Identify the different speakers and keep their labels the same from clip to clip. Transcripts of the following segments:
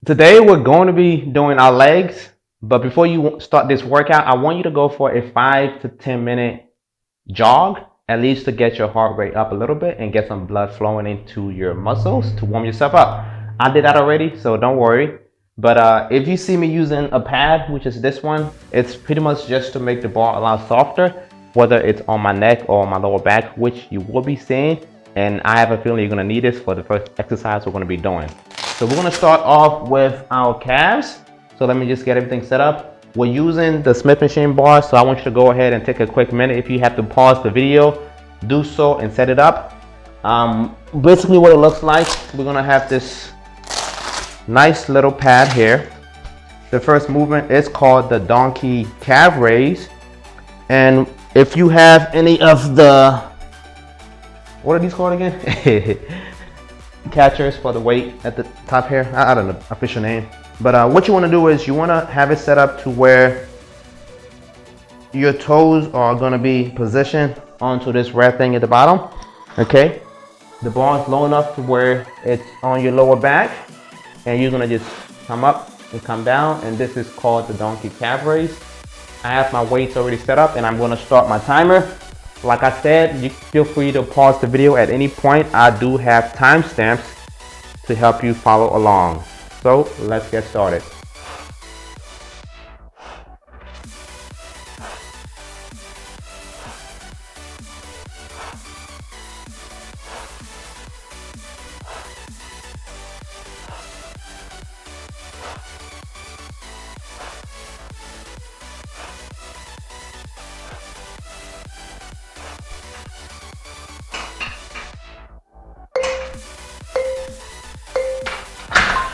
Speaker 1: Today we're going to be doing our legs, but before you start this workout, I want you to go for a 5 to 10 minute jog, at least to get your heart rate up a little bit and get some blood flowing into your muscles to warm yourself up. I did that already, so don't worry. But if you see me using a pad, which is this one, it's pretty much just to make the bar a lot softer, whether it's on my neck or my lower back, which you will be seeing. And I have a feeling you're gonna need this for the first exercise we're gonna be doing. So we're gonna start off with our calves. So let me just get everything set up. We're using the Smith machine bar, so I want you to go ahead and take a quick minute. If you have to pause the video, do so and set it up. Basically what it looks like, we're gonna have this nice little pad here. The first movement is called the donkey calf raise. And if you have any of the, what are these called again? Catchers for the weight at the top here. I don't know the official name. But what you want to do is you want to have it set up to where your toes are going to be positioned onto this red thing at the bottom. Okay. The bar is low enough to where it's on your lower back. And you're going to just come up and come down. And this is called the donkey calf raise. I have my weights already set up and I'm going to start my timer. Like I said, you feel free to pause the video at any point. I do have timestamps to help you follow along. So let's get started.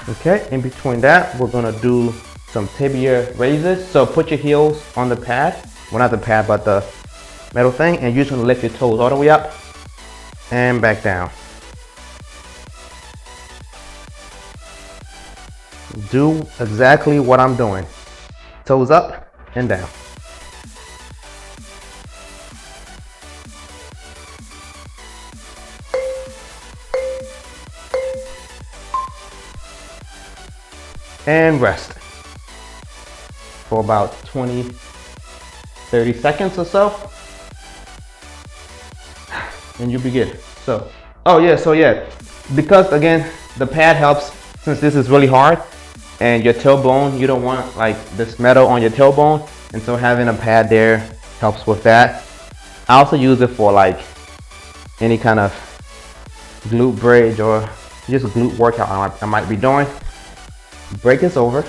Speaker 1: Okay, in between that, we're gonna do some tibia raises. So put your heels on the pad, well not the pad, but the metal thing, and you're just gonna lift your toes all the way up and back down. Do exactly what I'm doing. Toes up and down. And rest for about 20-30 seconds or so, and you'll be good. So because again the pad helps, since this is really hard and your tailbone, you don't want like this metal on your tailbone, and so having a pad there helps with that. I also use it for like any kind of glute bridge or just glute workout I might be doing. Break is over.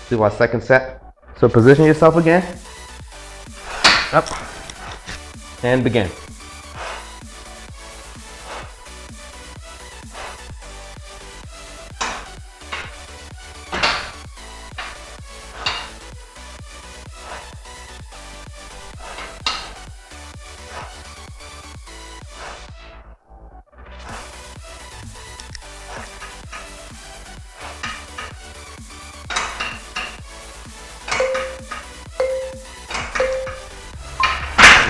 Speaker 1: Do our second set. So position yourself again. Up. And begin.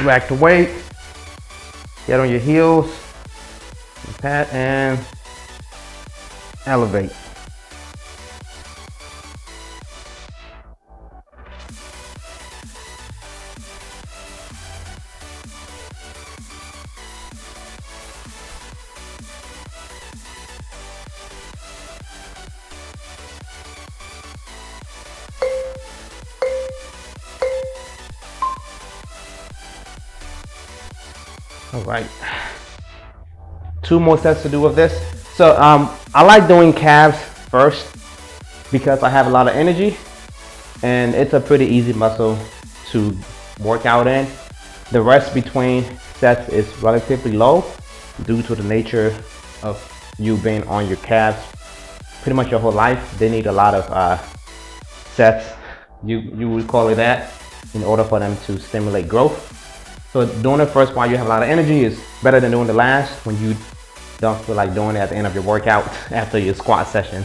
Speaker 1: Rack the weight, get on your heels, pat and elevate. All right, 2 more sets to do with this. So I like doing calves first because I have a lot of energy and it's a pretty easy muscle to work out in. The rest between sets is relatively low due to the nature of you being on your calves pretty much your whole life. They need a lot of sets, you would call it that, in order for them to stimulate growth. So doing it first while you have a lot of energy is better than doing the last when you don't feel like doing it at the end of your workout after your squat session.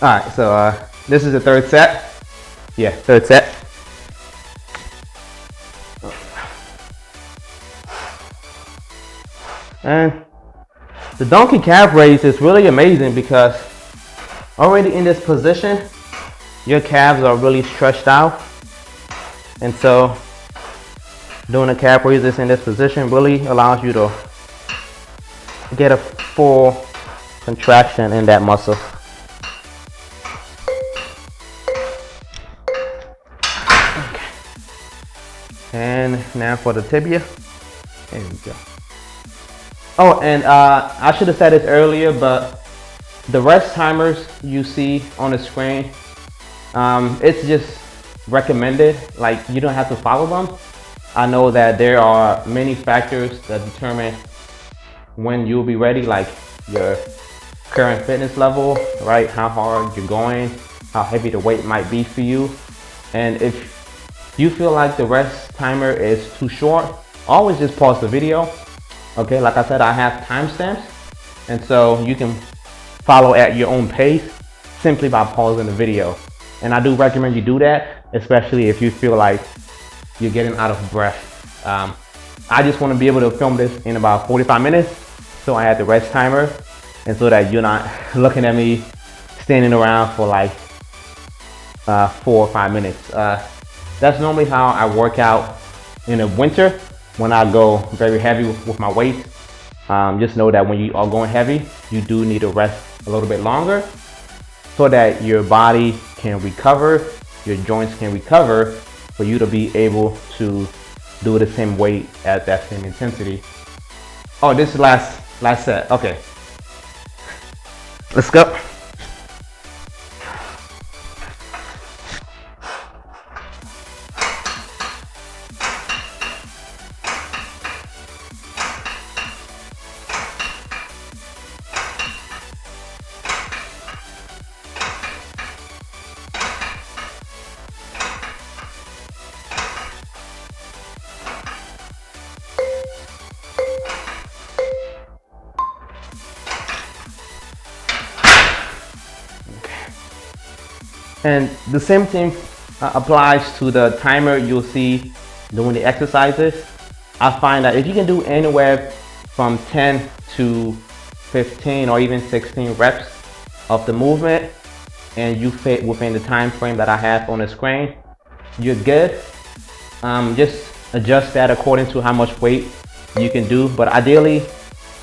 Speaker 1: All right, so this is the third set. Yeah, third set. And the donkey calf raise is really amazing because Already in this position, your calves are really stretched out, and so doing a calf raises in this position really allows you to get a full contraction in that muscle. Okay. And now for the tibia. There we go. Oh, and I should have said this earlier, but the rest timers you see on the screen, it's just recommended. Like, you don't have to follow them. I know that there are many factors that determine when you'll be ready, like your current fitness level, right? How hard you're going, how heavy the weight might be for you. And if you feel like the rest timer is too short, always just pause the video. Okay, like I said, I have timestamps, and so you can follow at your own pace simply by pausing the video. And I do recommend you do that, especially if you feel like you're getting out of breath. I just want to be able to film this in about 45 minutes, so I had the rest timer, and so that you're not looking at me standing around for like 4 or 5 minutes. That's normally how I work out in the winter when I go very heavy with my weight. Just know that when you are going heavy, you do need to rest a little bit longer so that your body can recover, your joints can recover, for you to be able to do the same weight at that same intensity. Oh, this is last set. Okay, let's go. And the same thing applies to the timer you'll see doing the exercises. I find that if you can do anywhere from 10 to 15 or even 16 reps of the movement, and you fit within the time frame that I have on the screen, you're good. Just adjust that according to how much weight you can do. But ideally,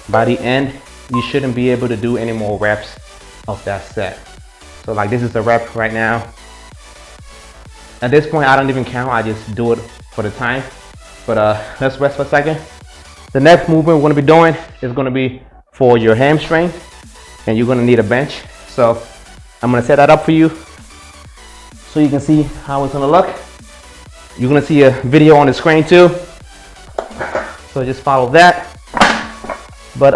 Speaker 1: by the end, you shouldn't be able to do any more reps of that set. So like, this is a rep right now. At this point, I don't even count, I just do it for the time. But let's rest for a second. The next movement we're gonna be doing is gonna be for your hamstring, and you're gonna need a bench. So I'm gonna set that up for you so you can see how it's gonna look. You're gonna see a video on the screen too, so just follow that. But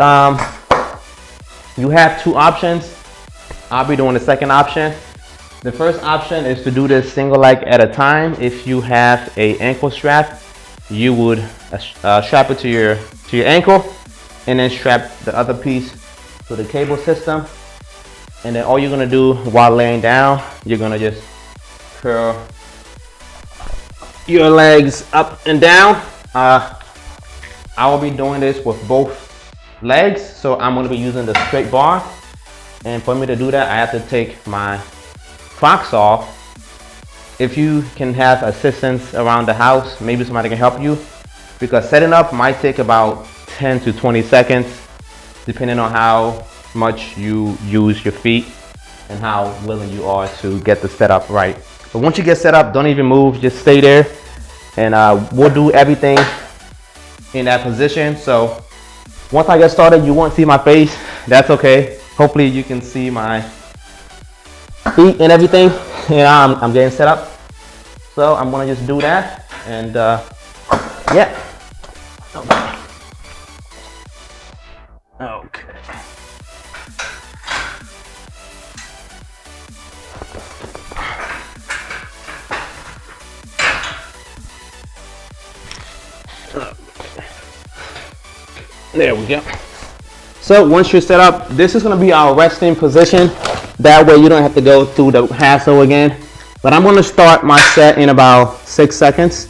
Speaker 1: you have two options. I'll be doing the second option. The first option is to do this single leg at a time. If you have a ankle strap, you would strap it to your ankle, and then strap the other piece to the cable system. And then all you're gonna do while laying down, you're gonna just curl your legs up and down. I will be doing this with both legs, so I'm gonna be using the straight bar. And for me to do that, I have to take my Crocs off. If you can have assistance around the house, maybe somebody can help you, because setting up might take about 10 to 20 seconds, depending on how much you use your feet and how willing you are to get the setup right. But once you get set up, don't even move, just stay there, and we'll do everything in that position. So once I get started, you won't see my face. That's okay. Hopefully you can see my feet and everything. And I'm getting set up. So I'm gonna just do that, and yeah. Okay. There we go. So once you're set up, this is gonna be our resting position. That way you don't have to go through the hassle again. But I'm gonna start my set in about 6 seconds.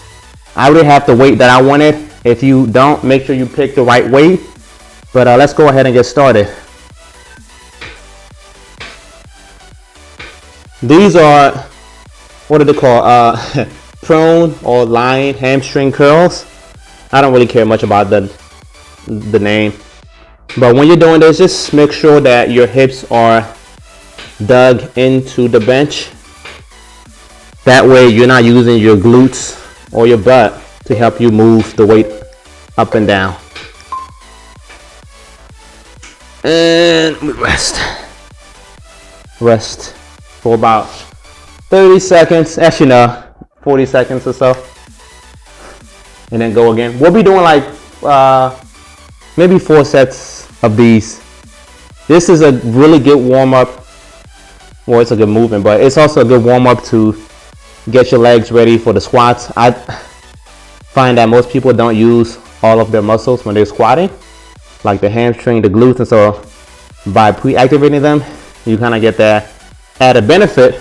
Speaker 1: I already have the weight that I wanted. If you don't, make sure you pick the right weight. But let's go ahead and get started. These are, what are they called? Prone or lying hamstring curls. I don't really care much about the name. But when you're doing this, just make sure that your hips are dug into the bench. That way you're not using your glutes or your butt to help you move the weight up and down. And we rest. Rest for about 30 seconds. Actually, no, 40 seconds or so. And then go again. We'll be doing like maybe 4 sets of these. This is a really good warm-up. Well, it's a good movement, but it's also a good warm-up to get your legs ready for the squats. I find that most people don't use all of their muscles when they're squatting, like the hamstring, the glutes, and so by pre-activating them, you kind of get that added benefit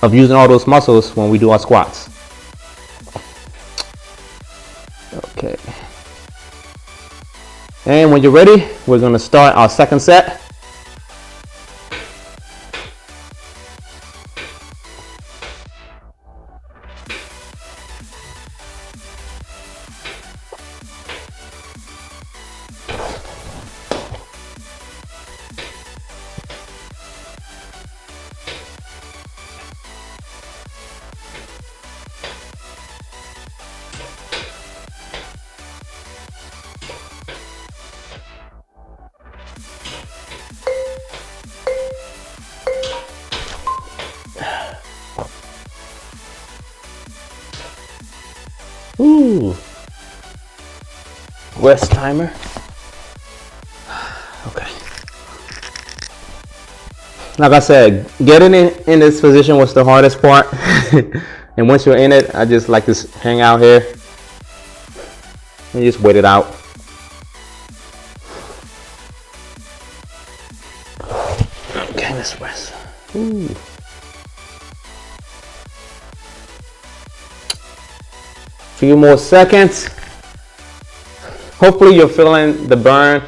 Speaker 1: of using all those muscles when we do our squats. Okay. And when you're ready, we're going to start our second set. Ooh. Rest timer. Okay. Like I said, getting in this position was the hardest part. And once you're in it, I just like to hang out here and just wait it out. Okay, let's rest. Ooh. Few more seconds. Hopefully you're feeling the burn.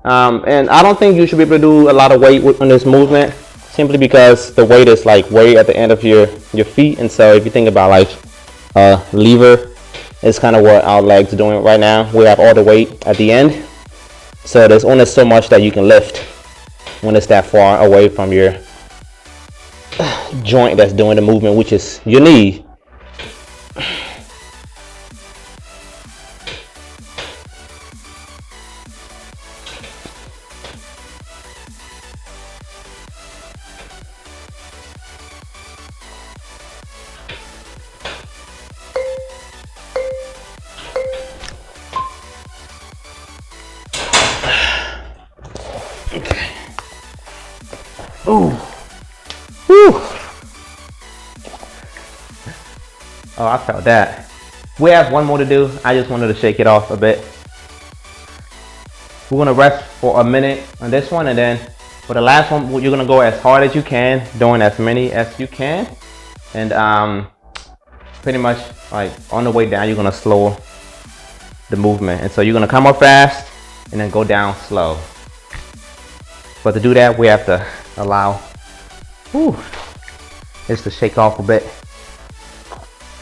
Speaker 1: And I don't think you should be able to do a lot of weight on this movement, simply because the weight is like way at the end of your feet. And so if you think about like a lever, it's kind of what our legs are doing right now. We have all the weight at the end. So there's only so much that you can lift when it's that far away from your joint that's doing the movement, which is your knee. Okay. Ooh. Woo. Oh, I felt that. We have one more to do. I just wanted to shake it off a bit. We're gonna rest for a minute on this one, and then for the last one, you're gonna go as hard as you can, doing as many as you can, and pretty much like on the way down, you're gonna slow the movement, and so you're gonna come up fast and then go down slow. But to do that, we have to allow this to shake off a bit.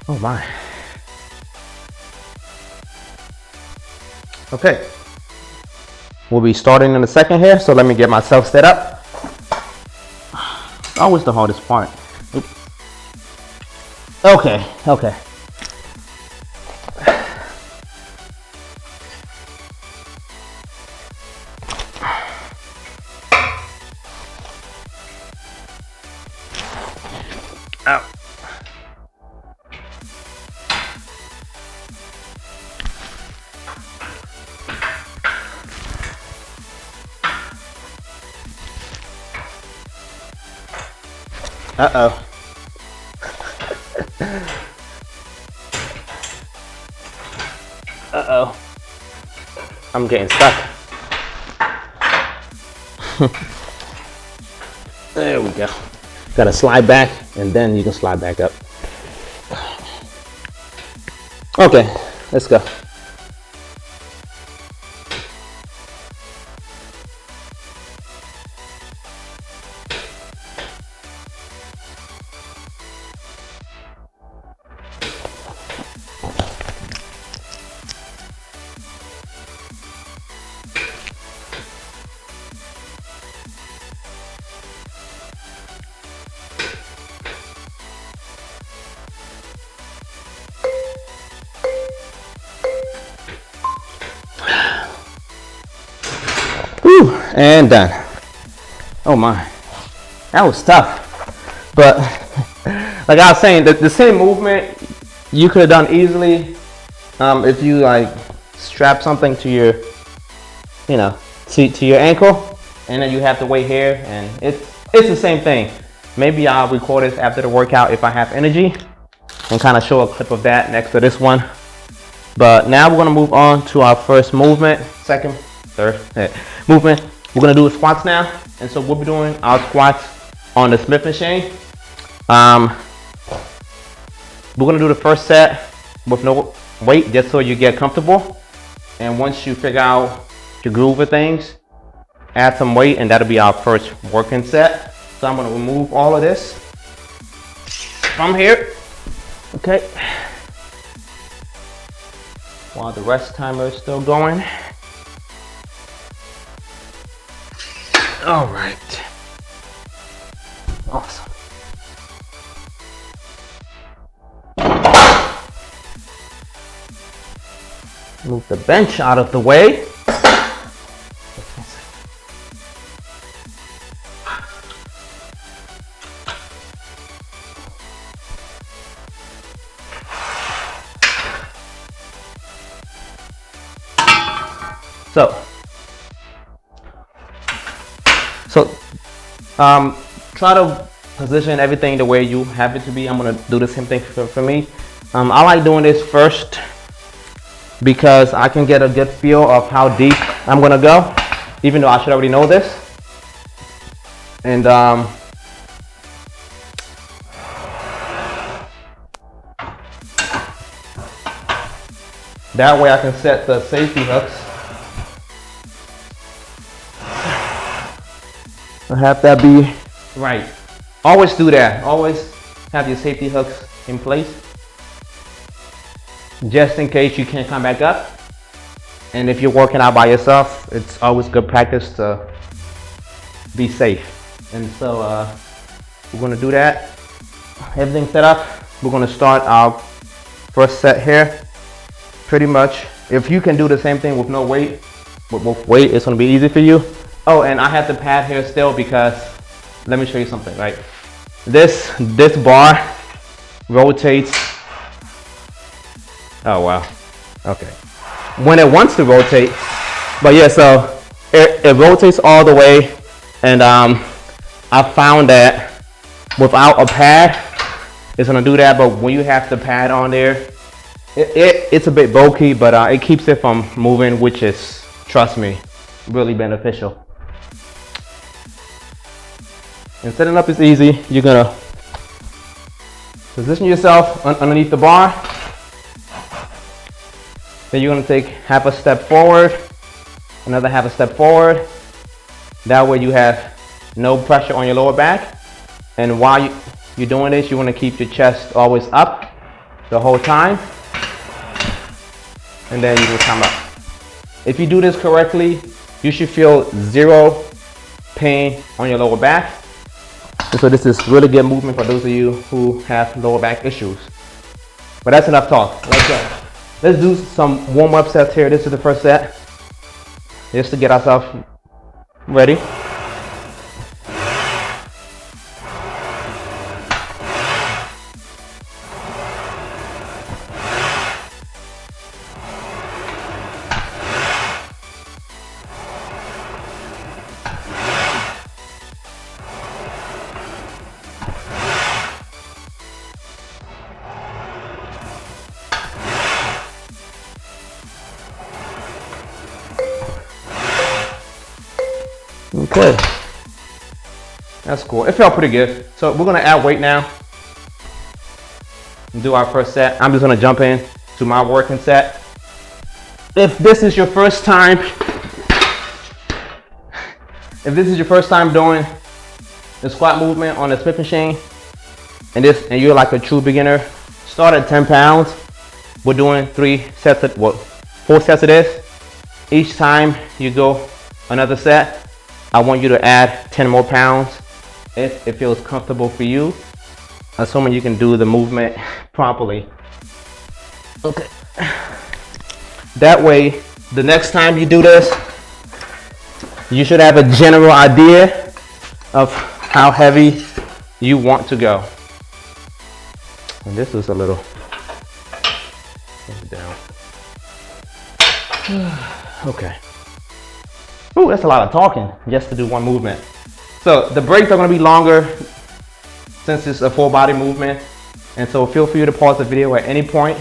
Speaker 1: Oh my. Okay. We'll be starting in a second here, so let me get myself set up. Always the hardest part. Oops. Okay, okay. Out. Uh-oh. Uh-oh. I'm getting stuck. There we go. Gotta slide back, and then you can slide back up. Okay, let's go. And done. Oh my, that was tough. But like I was saying, the same movement you could have done easily if you like strap something to your, you know, to your ankle, and then you have the weight here, and it's the same thing. Maybe I'll record this after the workout if I have energy, and kind of show a clip of that next to this one. But now we're gonna move on to our first movement, third movement. We're gonna do squats now, and so we'll be doing our squats on the Smith machine. We're gonna do the first set with no weight, just so you get comfortable. And once you figure out your groove of things, add some weight, and that'll be our first working set. So I'm gonna remove all of this from here. Okay. While the rest timer is still going. All right. Awesome. Move the bench out of the way. So try to position everything the way you have it to be. I'm gonna do the same thing for me. I like doing this first because I can get a good feel of how deep I'm gonna go, even though I should already know this. And that way I can set the safety hooks. I have that be right. Always do that. Always have your safety hooks in place, just in case you can't come back up. And if you're working out by yourself, it's always good practice to be safe. And so we're gonna do that. Everything set up. We're gonna start our first set here. Pretty much, if you can do the same thing with no weight, with weight, it's gonna be easy for you. Oh, and I have the pad here still because, let me show you something, right? This bar rotates. Oh wow, okay. When it wants to rotate, but yeah, so it rotates all the way, and I found that without a pad, it's gonna do that, but when you have the pad on there, it's a bit bulky, but it keeps it from moving, which is, trust me, really beneficial. And setting up is easy. You're gonna position yourself underneath the bar. Then you're gonna take half a step forward, another half a step forward. That way you have no pressure on your lower back. And while you're doing this, you wanna keep your chest always up the whole time. And then you will come up. If you do this correctly, you should feel zero pain on your lower back. And so this is really good movement for those of you who have lower back issues. But that's enough talk. Let's go. Let's do some warm-up sets here. This is the first set, just to get ourselves ready. Okay, that's cool. It felt pretty good. So we're gonna add weight now and do our first set. I'm just gonna jump in to my working set. If this is your first time, doing the squat movement on the Smith machine, and you're like a true beginner, start at 10 pounds. We're doing 4 sets of this. Each time you go another set, I want you to add 10 more pounds if it feels comfortable for you, assuming you can do the movement properly. Okay. That way, the next time you do this, you should have a general idea of how heavy you want to go. And this is a little down. Okay. Ooh, that's a lot of talking just to do one movement. So the breaks are going to be longer since it's a full body movement. And so feel free to pause the video at any point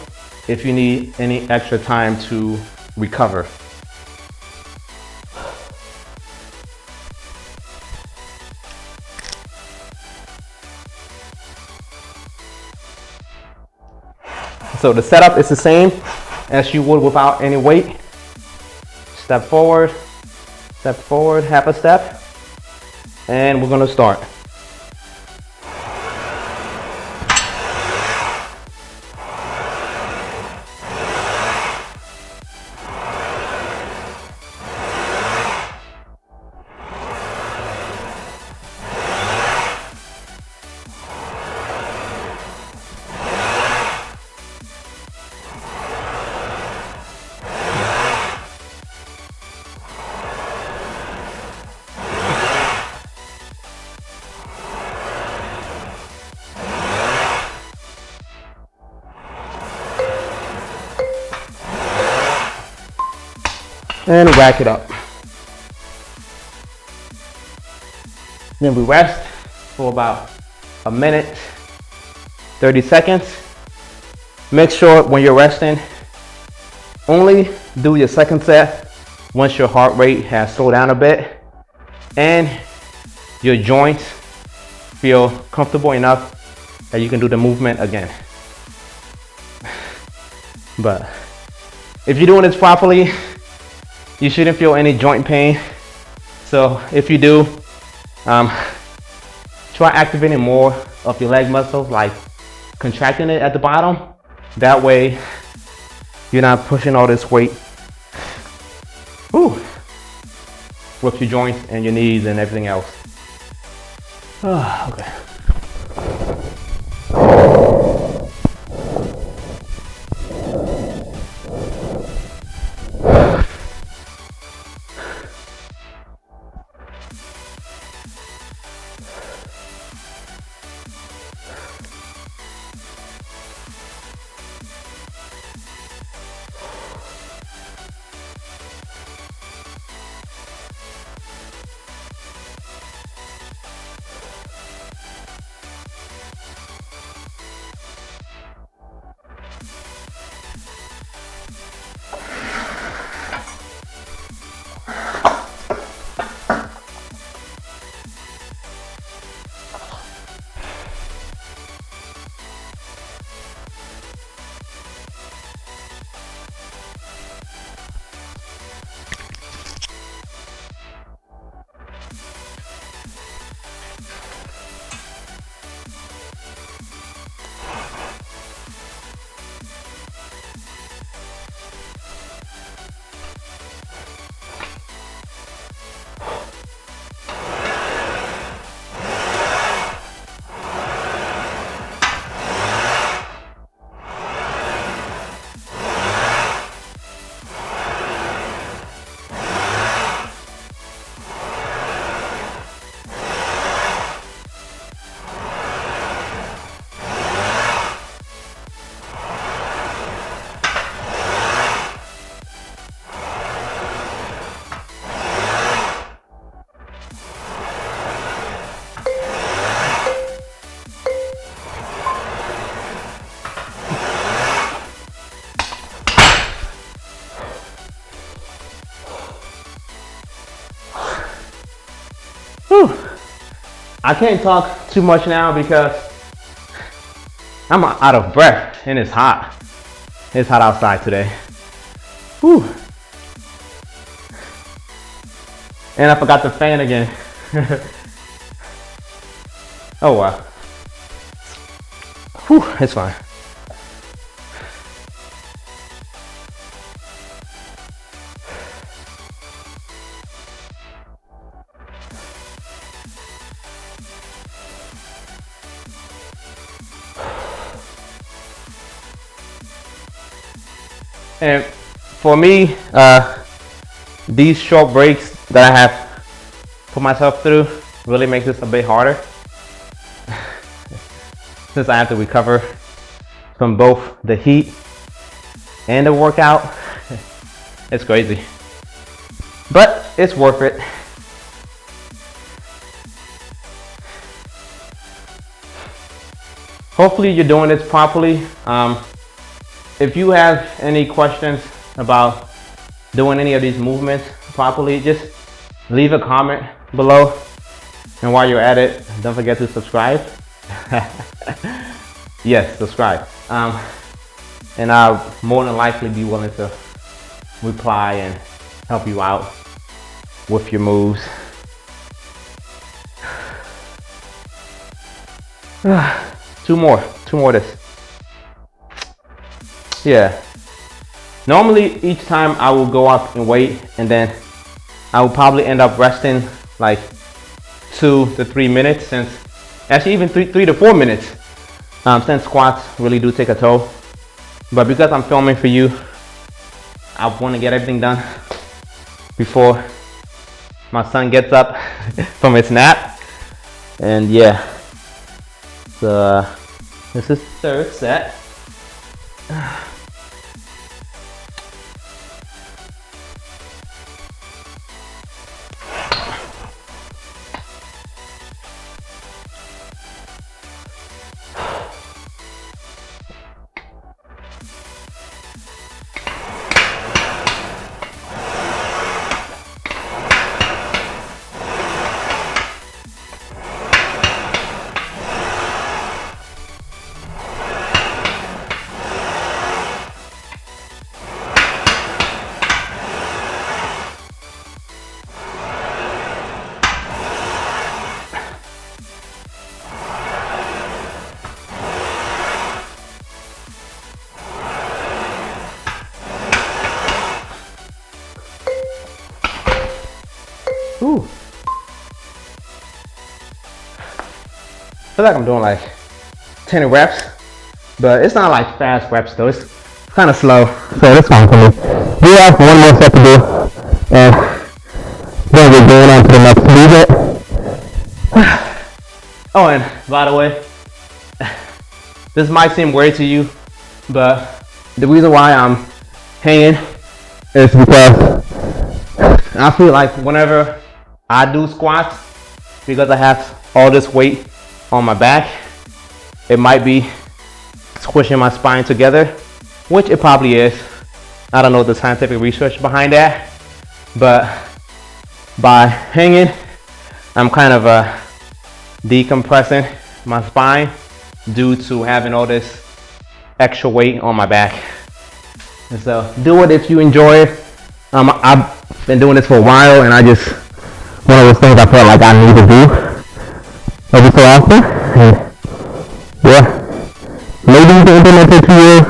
Speaker 1: if you need any extra time to recover. So the setup is the same as you would without any weight. Step forward, half a step, and we're gonna start. And rack it up. Then we rest for about a minute, 30 seconds. Make sure when you're resting, only do your second set once your heart rate has slowed down a bit and your joints feel comfortable enough that you can do the movement again. But if you're doing this properly, you shouldn't feel any joint pain. So if you do, try activating more of your leg muscles, like contracting it at the bottom. That way you're not pushing all this weight with your joints and your knees and everything else. Okay. I can't talk too much now because I'm out of breath and it's hot. It's hot outside today. Whew. And I forgot the fan again. Oh wow. Whew, it's fine. And for me, these short breaks that I have put myself through really makes this a bit harder since I have to recover from both the heat and the workout. It's crazy, but it's worth it. Hopefully you're doing this properly. If you have any questions about doing any of these movements properly, just leave a comment below. And while you're at it, don't forget to subscribe. Yes, subscribe. And I'll more than likely be willing to reply and help you out with your moves. Two more of this. Yeah. Normally each time I will go up and wait, and then I will probably end up resting like 2 to 3 minutes, since actually even 3 to 4 minutes, since squats really do take a toll. But because I'm filming for you, I want to get everything done before my son gets up from his nap. And yeah, so this is the third set. Ooh. I feel like I'm doing like 10 reps, but it's not like fast reps though. It's kind of slow, so this one for me. We have one more set to do, and then we're going on to the next movement. Oh, and by the way, this might seem weird to you, but the reason why I'm hanging is because I feel like whenever I do squats, because I have all this weight on my back, it might be squishing my spine together, which it probably is. I don't know the scientific research behind that, but by hanging, I'm kind of decompressing my spine due to having all this extra weight on my back. And so do it if you enjoy it. I've been doing this for a while, and I just, one of those things I felt like I need to do every so often. And yeah, maybe you can implement it to your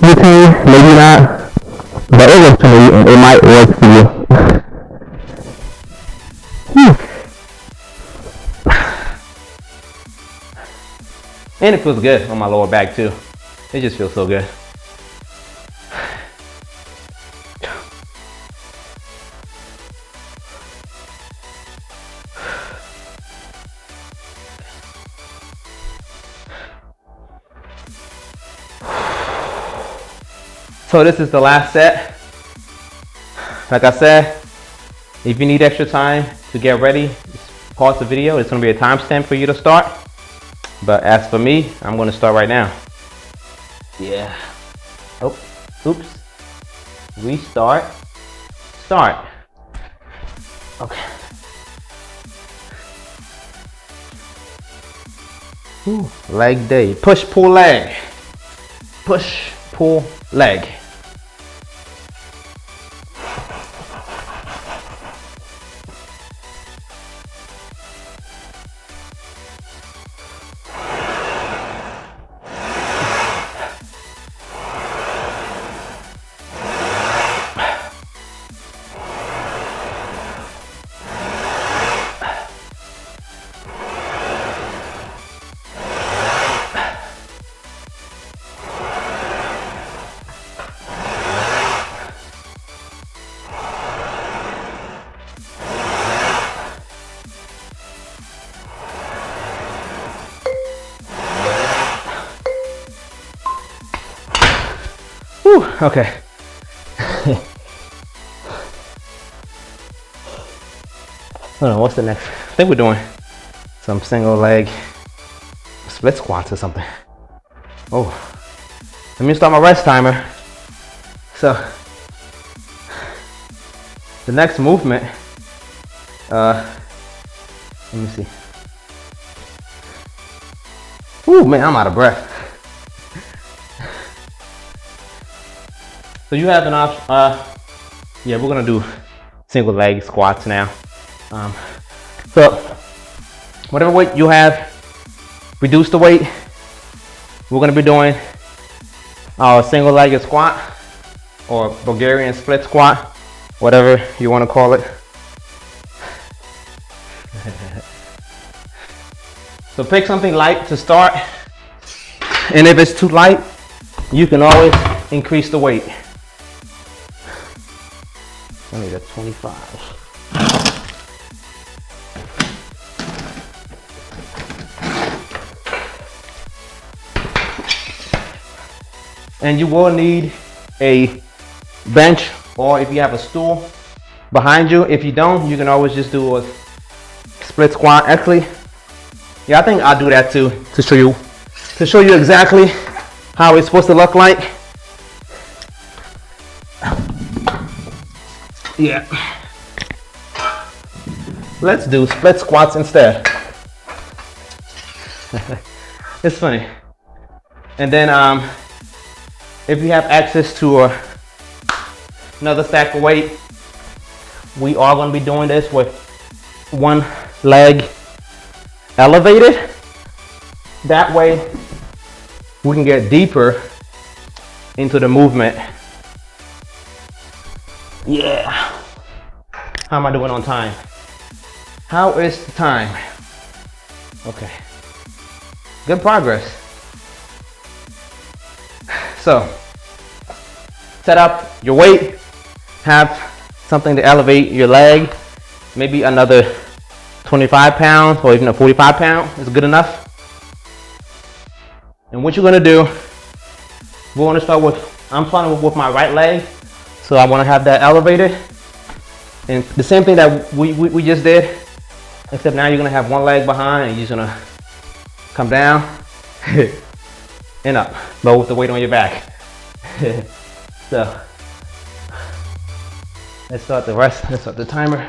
Speaker 1: routine, maybe not, but it works for me, and it might work for you. And it feels good on my lower back too. It just feels so good. So this is the last set. Like I said, if you need extra time to get ready, just pause the video. It's gonna be a timestamp for you to start. But as for me, I'm gonna start right now. Yeah. Oh, oops. Restart. Start. Okay. Ooh, leg day. Push, pull, leg. Push, pull, leg. Whew, okay. Hold on, what's the next? I think we're doing some single leg split squats or something. Oh, let me start my rest timer. So, the next movement, let me see. Ooh, man, I'm out of breath. So you have an option, yeah, we're gonna do single leg squats now. So, whatever weight you have, reduce the weight. We're gonna be doing our single legged squat or Bulgarian split squat, whatever you wanna call it. So pick something light to start, and if it's too light, you can always increase the weight. I need a 25. And you will need a bench, or if you have a stool behind you. If you don't, you can always just do a split squat. Actually, yeah, I think I'll do that too to show you exactly how it's supposed to look like. Yeah. Let's do split squats instead. It's funny. And then if you have access to another stack of weight, we are going to be doing this with one leg elevated. That way we can get deeper into the movement. Yeah. How am I doing on time? How is the time? Okay. Good progress. So, set up your weight, have something to elevate your leg, maybe another 25 pounds or even a 45 pound is good enough. And what you're gonna do, we're gonna start with, I'm starting with my right leg, so I wanna have that elevated. And the same thing that we just did, except now you're gonna have one leg behind and you're just gonna come down and up, but with the weight on your back. So, let's start the rest, let's start the timer.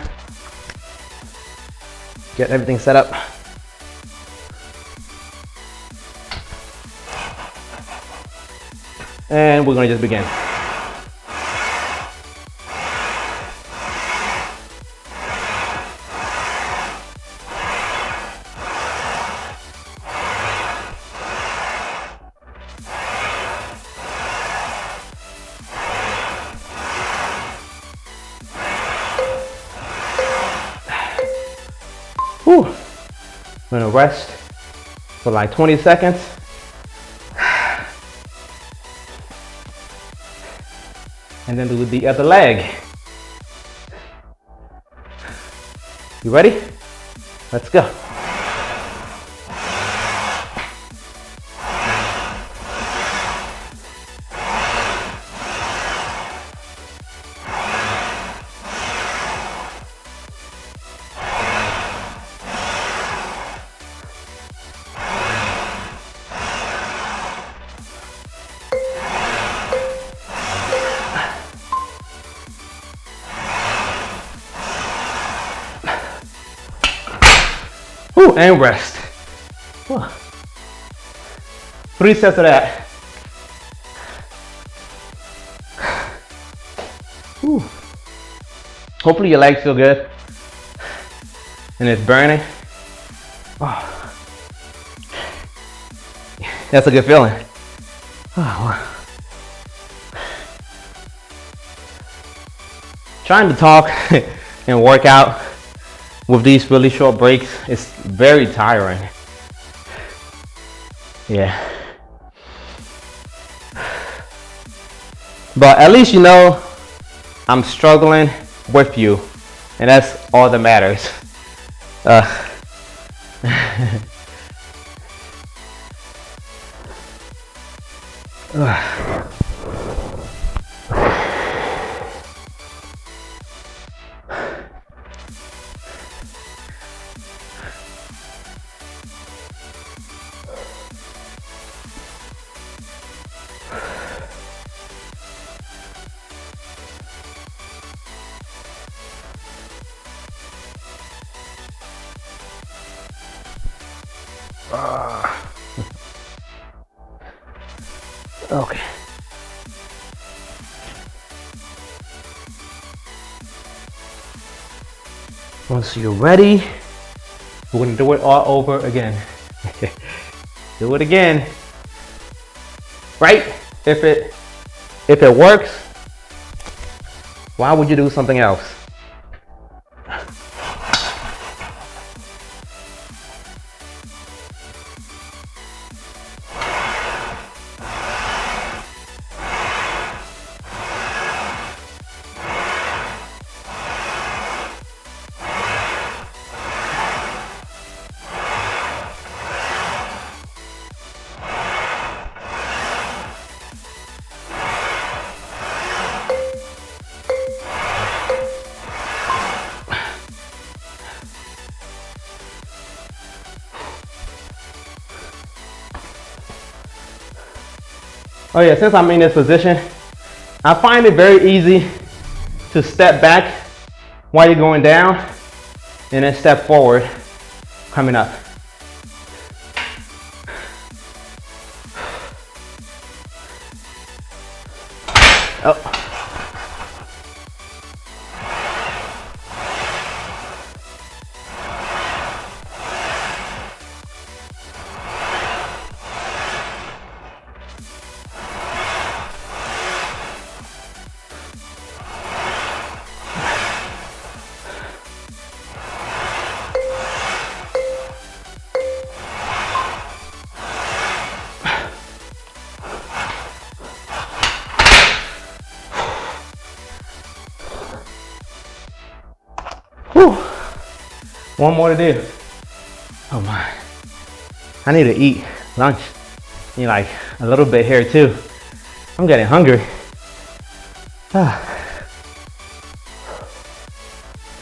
Speaker 1: Get everything set up. And we're gonna just begin. Whew. I'm gonna rest for like 20 seconds. And then do the other leg. You ready? Let's go. Ooh, and rest. Whew. 3 sets of that. Ooh. Hopefully your legs feel good and it's burning. Oh. That's a good feeling. Oh. Trying to talk and work out with these really short breaks is very tiring. Yeah. But at least you know I'm struggling with you, and that's all that matters. Okay. Once you're ready, we're gonna do it all over again. Do it again. Right? If it works, why would you do something else? Oh yeah, since I'm in this position, I find it very easy to step back while you're going down and then step forward coming up. Oh. Whew. One more to do. Oh my. I need to eat lunch. Need like a little bit here too. I'm getting hungry.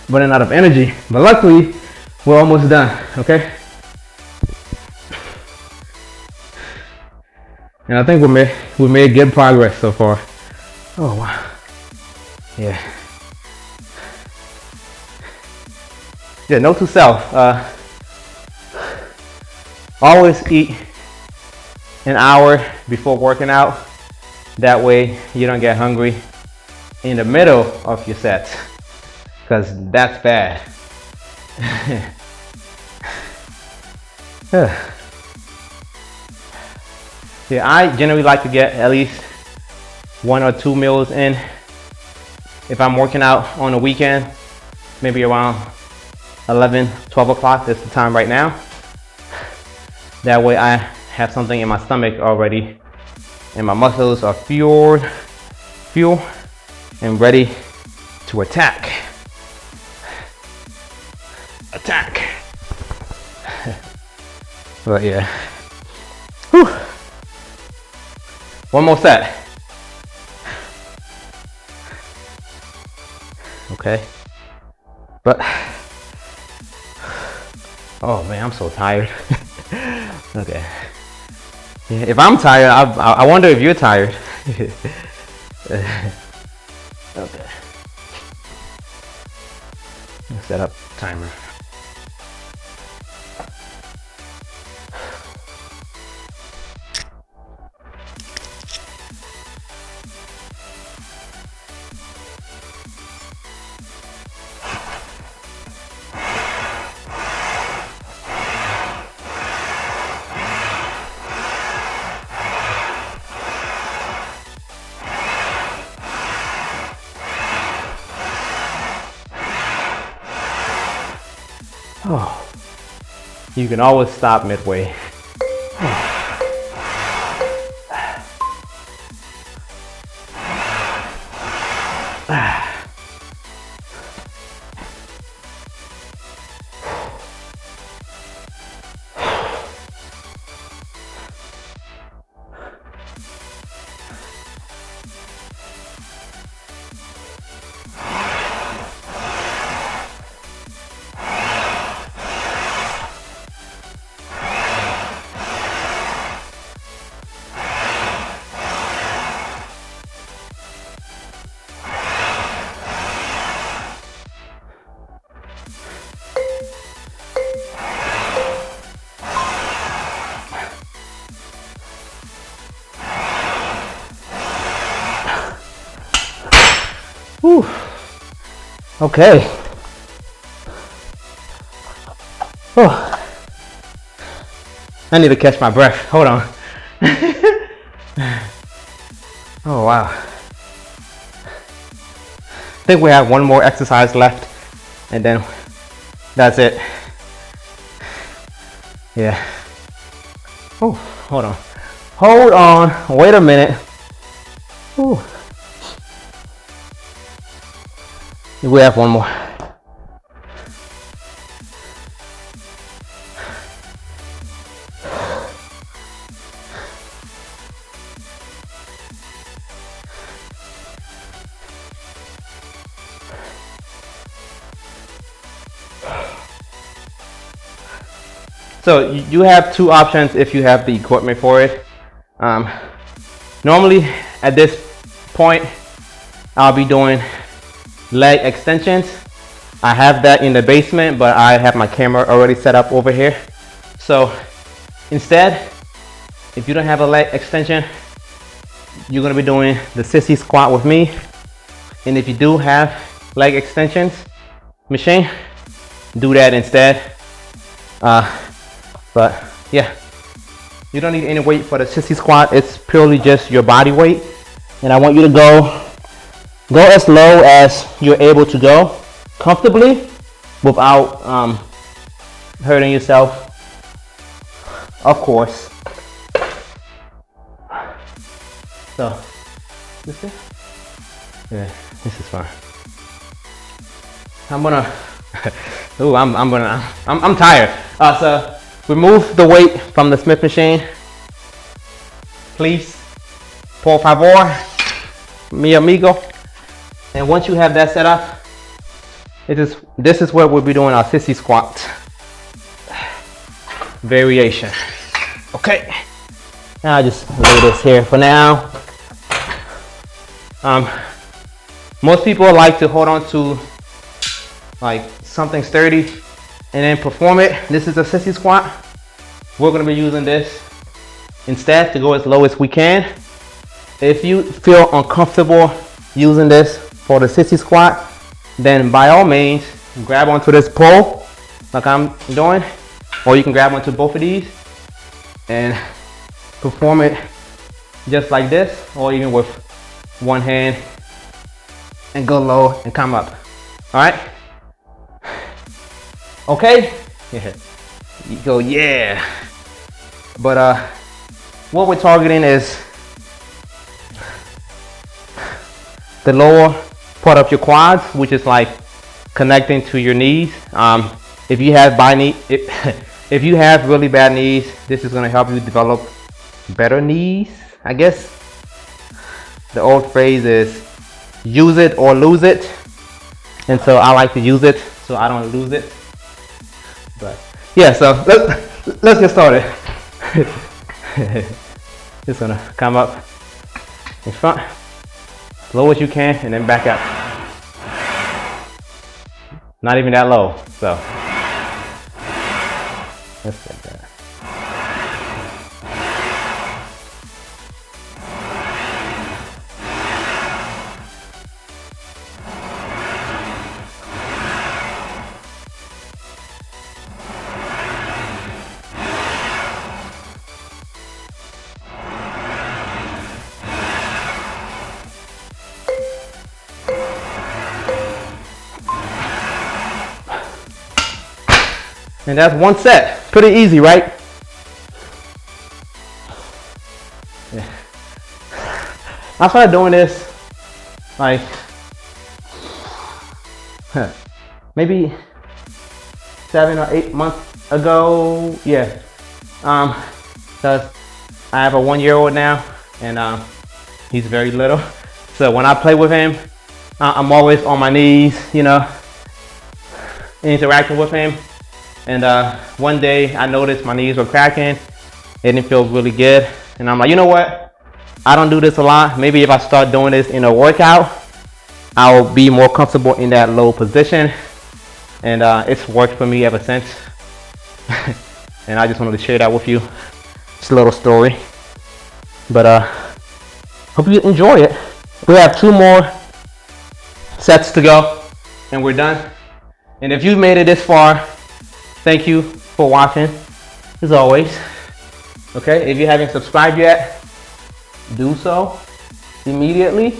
Speaker 1: Running out of energy. But luckily, we're almost done, okay? And I think we made good progress so far. Oh wow. Yeah. Yeah, note to self, always eat an hour before working out. That way you don't get hungry in the middle of your sets, because that's bad. Yeah, I generally like to get at least 1 or 2 meals in if I'm working out on the weekend, maybe around 11, 12 o'clock. That's the time right now. That way I have something in my stomach already and my muscles are fuel and ready to attack. But yeah. Whew. One more set. Okay. But oh man, I'm so tired. Okay. Yeah, if I'm tired, I wonder if you're tired. Okay. Let's set up timer. Oh, you can always stop midway. Whew. Okay. Oh. I need to catch my breath. Hold on. Oh wow. I think we have one more exercise left and then that's it. Yeah. Oh, hold on. Hold on. Wait a minute. Ooh. We have one more. So you have two options if you have the equipment for it. Normally at this point, I'll be doing leg extensions. I have that in the basement, but I have my camera already set up over here. So instead, if you don't have a leg extension, you're gonna be doing the sissy squat with me. And if you do have leg extensions machine, do that instead. But yeah, you don't need any weight for the sissy squat. It's purely just your body weight. And I want you to go as low as you're able to go comfortably without hurting yourself, of course. So, this is? Yeah, this is fine. I'm gonna, ooh, I'm tired. So remove the weight from the Smith machine, please. Por favor, mi amigo. And once you have that set up, this is where we'll be doing our sissy squat variation. Okay, now I'll just lay this here for now. Most people like to hold on to like something sturdy and then perform it. This is a sissy squat. We're gonna be using this instead to go as low as we can. If you feel uncomfortable using this for the sissy squat, then by all means grab onto this pole like I'm doing, or you can grab onto both of these and perform it just like this, or even with one hand and go low and come up. All right, okay. Yeah, you go, yeah. But what we're targeting is the lower part of your quads, which is like connecting to your knees. If you have if you have really bad knees, this is going to help you develop better knees. I guess the old phrase is use it or lose it, and so I like to use it so I don't lose it. But yeah, so let's get started. Just gonna come up in front, as low as you can, and then back up. Not even that low, so let's get that. And that's one set. Pretty easy, right? Yeah. I started doing this like maybe 7 or 8 months ago. Yeah. Because I have a 1-year-old now, and he's very little. So when I play with him, I'm always on my knees, you know, interacting with him. And one day I noticed my knees were cracking. It didn't feel really good. And I'm like, you know what? I don't do this a lot. Maybe if I start doing this in a workout, I'll be more comfortable in that low position. And it's worked for me ever since. And I just wanted to share that with you. It's a little story. But hope you enjoy it. We have 2 more sets to go, and we're done. And if you made it this far, thank you for watching, as always. Okay, if you haven't subscribed yet, do so immediately.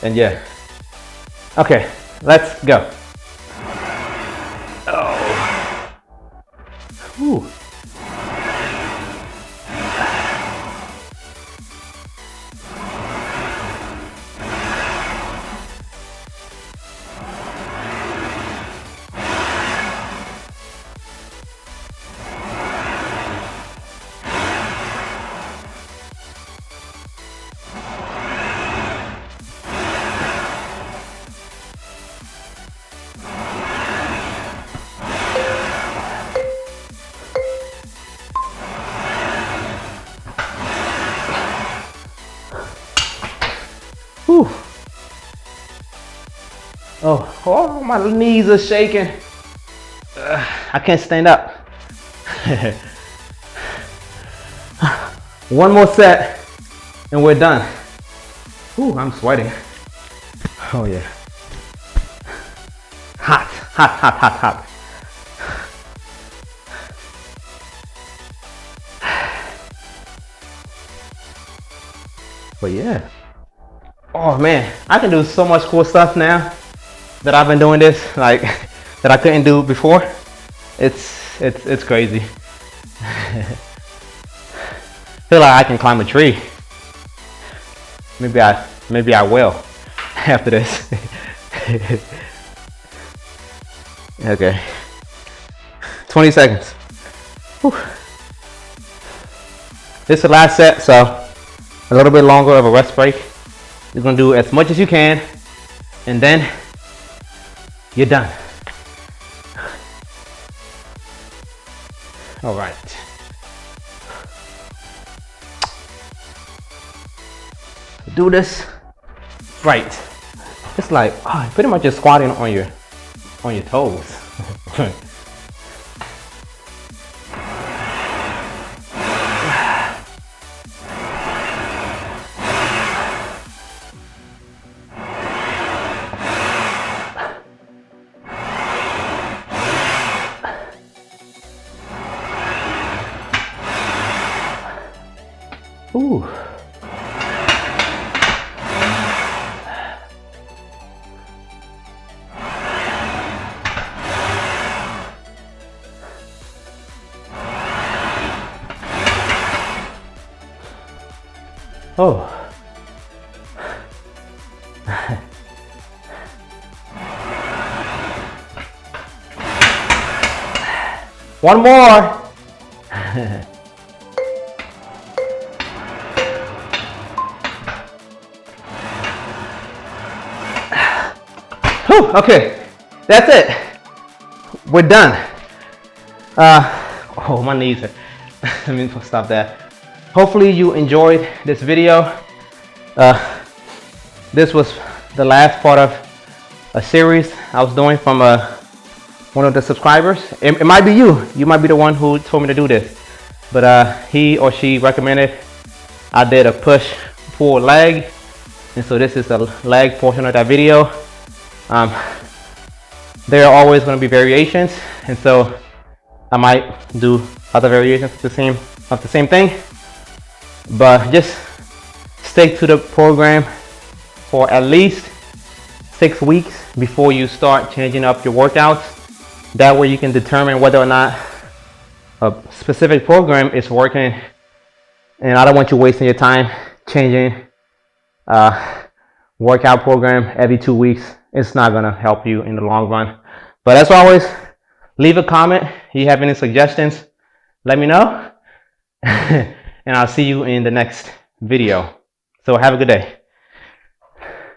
Speaker 1: And yeah, okay, let's go. Oh. Whew. Whew. Oh, my knees are shaking. I can't stand up. One more set and we're done. Ooh, I'm sweating. Oh yeah. Hot, hot, hot, hot, hot. But yeah. Oh man, I can do so much cool stuff now that I've been doing this, like that I couldn't do before. It's crazy. Feel like I can climb a tree. Maybe I will after this. Okay. 20 seconds. Whew. This is the last set, so a little bit longer of a rest break. You're gonna do as much as you can, and then you're done. All right. Do this right. It's like pretty much just squatting on your toes. Ooh. Oh. One more. Whew, okay, that's it. We're done. Oh, my knees are. Let me stop that. Hopefully you enjoyed this video. This was the last part of a series I was doing from one of the subscribers. It might be you. You might be the one who told me to do this. But he or she recommended I did a push-pull leg. And so this is the leg portion of that video. There are always going to be variations. And so I might do other variations of the same thing. But just stick to the program for at least 6 weeks before you start changing up your workouts. That way you can determine whether or not a specific program is working. And I don't want you wasting your time changing workout program every 2 weeks. It's not gonna help you in the long run. But as always, leave a comment. If you have any suggestions, let me know. And I'll see you in the next video. So have a good day.